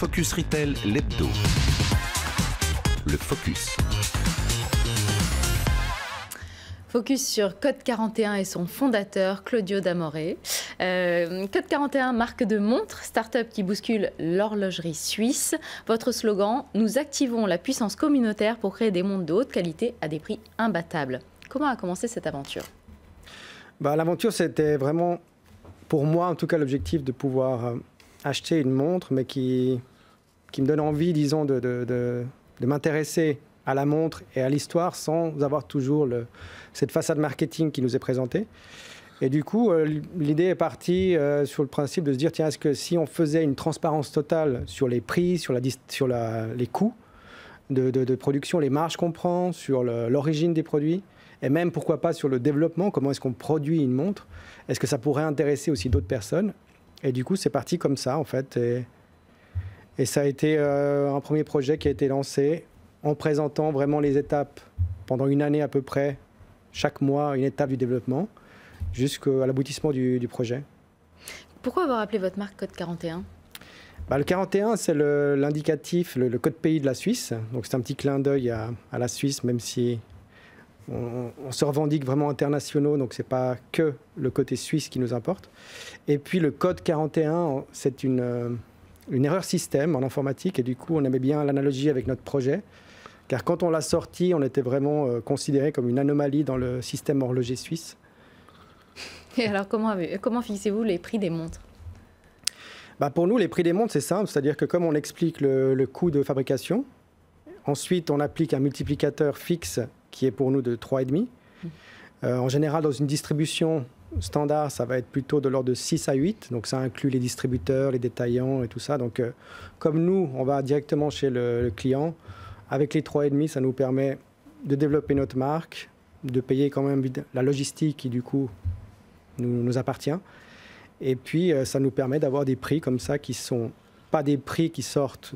Focus Retail, l'hebdo. Le Focus. Focus sur Code 41 et son fondateur, Claudio D'Amore. Code 41, marque de montres, start-up qui bouscule l'horlogerie suisse. Votre slogan, nous activons la puissance communautaire pour créer des montres de haute qualité à des prix imbattables. Comment a commencé cette aventure ? L'aventure, c'était vraiment, pour moi en tout cas, l'objectif de pouvoir acheter une montre, mais qui me donne envie, disons, de m'intéresser à la montre et à l'histoire sans avoir toujours cette façade marketing qui nous est présentée. Et du coup, l'idée est partie sur le principe de se dire, tiens, est-ce que si on faisait une transparence totale sur les prix, sur les coûts de production, les marges qu'on prend, sur l'origine des produits, et même, pourquoi pas, sur le développement, comment est-ce qu'on produit une montre, est-ce que ça pourrait intéresser aussi d'autres personnes? Et du coup, c'est parti comme ça, en fait. Et ça a été un premier projet qui a été lancé en présentant vraiment les étapes pendant une année à peu près, chaque mois, une étape du développement, jusqu'à l'aboutissement du projet. Pourquoi avoir appelé votre marque Code 41 ? Le 41, c'est l'indicatif, le code pays de la Suisse. Donc c'est un petit clin d'œil à la Suisse, même si on se revendique vraiment internationaux, donc ce n'est pas que le côté suisse qui nous importe. Et puis le code 41, c'est une erreur système en informatique, et du coup on aimait bien l'analogie avec notre projet, car quand on l'a sorti, on était vraiment considéré comme une anomalie dans le système horloger suisse. Et alors comment fixez-vous les prix des montres ? Pour nous, les prix des montres, c'est simple, c'est-à-dire que comme on explique le coût de fabrication, ensuite on applique un multiplicateur fixe qui est pour nous de 3,5. En général, dans une distribution standard, ça va être plutôt de l'ordre de 6 à 8. Donc ça inclut les distributeurs, les détaillants et tout ça. Donc comme nous, on va directement chez le client, avec les 3,5, ça nous permet de développer notre marque, de payer quand même la logistique qui du coup nous appartient. Et puis ça nous permet d'avoir des prix comme ça qui ne sont pas des prix qui sortent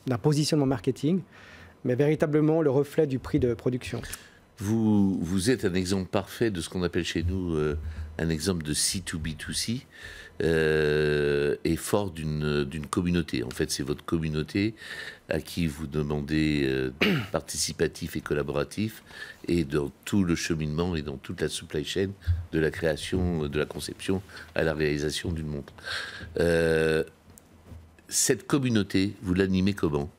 d'un positionnement marketing, mais véritablement le reflet du prix de production. Vous êtes un exemple parfait de ce qu'on appelle chez nous un exemple de C2B2C et fort d'une communauté. En fait, c'est votre communauté à qui vous demandez participatif et collaboratif, et dans tout le cheminement et dans toute la supply chain de la création, de la conception à la réalisation d'une montre. Cette communauté, vous l'animez comment ?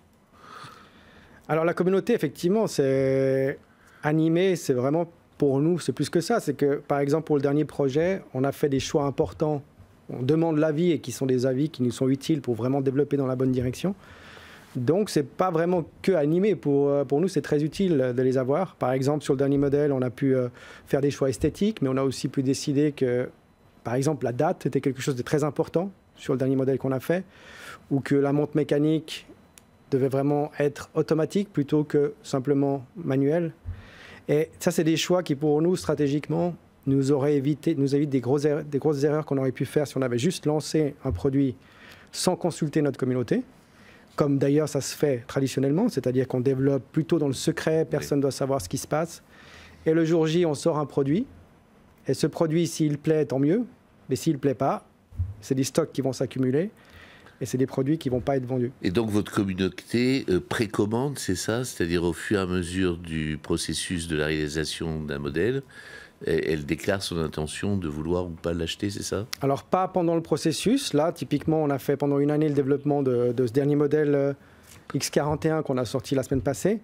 Alors la communauté, effectivement, c'est animé, c'est vraiment pour nous, c'est plus que ça. C'est que, par exemple, pour le dernier projet, on a fait des choix importants. On demande l'avis et qui sont des avis qui nous sont utiles pour vraiment développer dans la bonne direction. Donc, ce n'est pas vraiment que animé. Pour nous, c'est très utile de les avoir. Par exemple, sur le dernier modèle, on a pu faire des choix esthétiques, mais on a aussi pu décider que, par exemple, la date était quelque chose de très important sur le dernier modèle qu'on a fait, ou que la montre mécanique devait vraiment être automatique plutôt que simplement manuelle. Et ça, c'est des choix qui, pour nous, stratégiquement, nous évitent des grosses erreurs qu'on aurait pu faire si on avait juste lancé un produit sans consulter notre communauté, comme d'ailleurs ça se fait traditionnellement, c'est-à-dire qu'on développe plutôt dans le secret, personne ne doit savoir ce qui se passe. Et le jour J, on sort un produit, et ce produit, s'il plaît, tant mieux, mais s'il ne plaît pas, c'est des stocks qui vont s'accumuler, et c'est des produits qui ne vont pas être vendus. Et donc votre communauté précommande, c'est ça? C'est-à-dire au fur et à mesure du processus de la réalisation d'un modèle, elle déclare son intention de vouloir ou pas l'acheter, c'est ça? Alors pas pendant le processus. Là, typiquement, on a fait pendant une année le développement de ce dernier modèle X41 qu'on a sorti la semaine passée.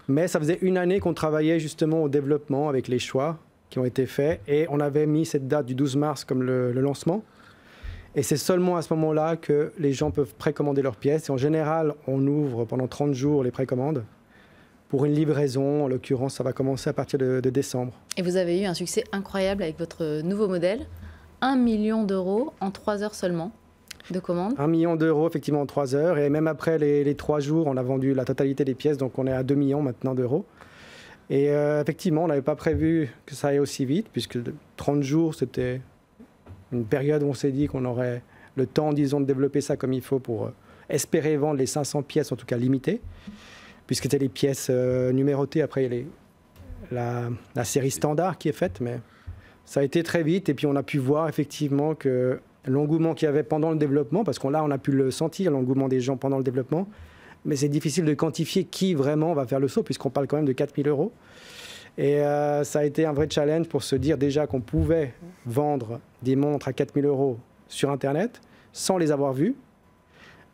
Mais ça faisait une année qu'on travaillait justement au développement avec les choix qui ont été faits. Et on avait mis cette date du 12 mars comme le lancement. Et c'est seulement à ce moment-là que les gens peuvent précommander leurs pièces. Et en général, on ouvre pendant 30 jours les précommandes. Pour une livraison, en l'occurrence, ça va commencer à partir de décembre. Et vous avez eu un succès incroyable avec votre nouveau modèle. 1 million d'euros en 3 heures seulement de commandes. 1 million d'euros, effectivement, en 3 heures. Et même après les 3 jours, on a vendu la totalité des pièces. Donc on est à 2 millions maintenant d'euros. Et effectivement, on n'avait pas prévu que ça aille aussi vite, puisque 30 jours, c'était une période où on s'est dit qu'on aurait le temps, disons, de développer ça comme il faut pour espérer vendre les 500 pièces, en tout cas limitées, puisque c'était les pièces numérotées. Après, il y a la série standard qui est faite, mais ça a été très vite. Et puis, on a pu voir effectivement que l'engouement qu'il y avait pendant le développement, parce qu'on a pu le sentir, l'engouement des gens pendant le développement, mais c'est difficile de quantifier qui vraiment va faire le saut, puisqu'on parle quand même de 4 000 €. Et ça a été un vrai challenge pour se dire déjà qu'on pouvait vendre des montres à 4 000 € sur Internet, sans les avoir vues,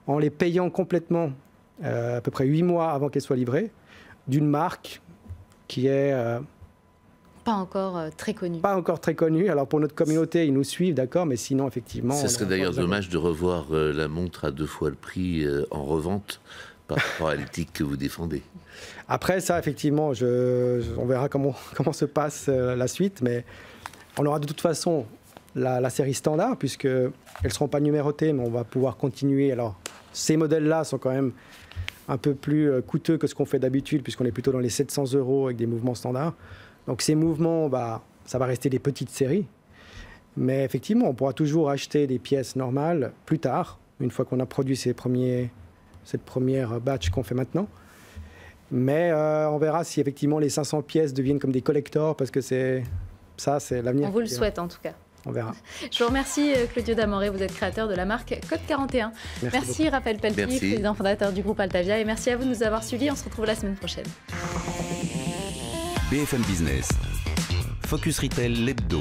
en les payant complètement à peu près 8 mois avant qu'elles soient livrées, d'une marque qui est... Pas encore très connue. Pas encore très connue. Alors pour notre communauté, ils nous suivent, d'accord, mais sinon, effectivement... Ce serait d'ailleurs dommage de revoir la montre à 2 fois le prix en revente par rapport à l'éthique que vous défendez. Après ça, effectivement, on verra comment se passe la suite, mais on aura de toute façon la série standard, puisqu'elles ne seront pas numérotées, mais on va pouvoir continuer. Alors, ces modèles-là sont quand même un peu plus coûteux que ce qu'on fait d'habitude, puisqu'on est plutôt dans les 700 € avec des mouvements standards. Donc ces mouvements, ça va rester des petites séries. Mais effectivement, on pourra toujours acheter des pièces normales plus tard, une fois qu'on a produit cette première batch qu'on fait maintenant. Mais on verra si effectivement les 500 pièces deviennent comme des collectors, parce que c'est l'avenir. On vous le souhaite en tout cas. On verra. Je vous remercie Claudio Damoré, vous êtes créateur de la marque Code 41. Merci Raphaël Pelletier, président fondateur du groupe Altavia, et merci à vous de nous avoir suivis. On se retrouve la semaine prochaine. BFM Business, Focus Retail, l'hebdo.